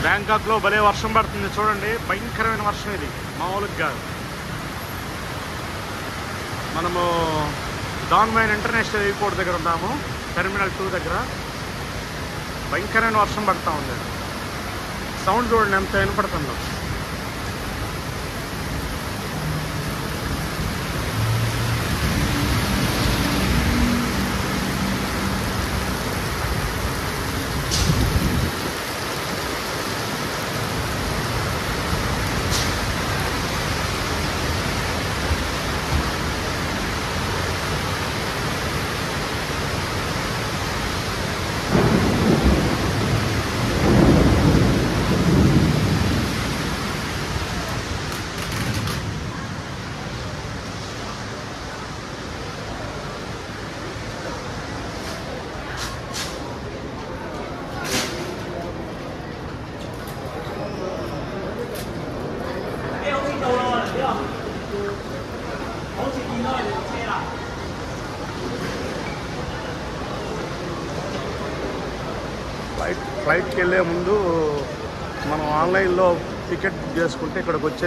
బ్యాంకాక్లో భలే వర్షం పడుతుంది చూడండి, భయంకరమైన వర్షం ఇది, మామూలుగా కాదు. మనము డాన్ మైన్ ఇంటర్నేషనల్ ఎయిర్పోర్ట్ దగ్గర ఉన్నాము, టెర్మినల్ 2 దగ్గర. భయంకరమైన వర్షం పడుతూ ఉంది. సౌండ్ చూడండి ఎంత వినపడుతుందో. ఫ్లైట్కి వెళ్ళే ముందు మనం ఆన్లైన్లో టికెట్ బుక్ చేసుకుంటే ఇక్కడికి వచ్చేసి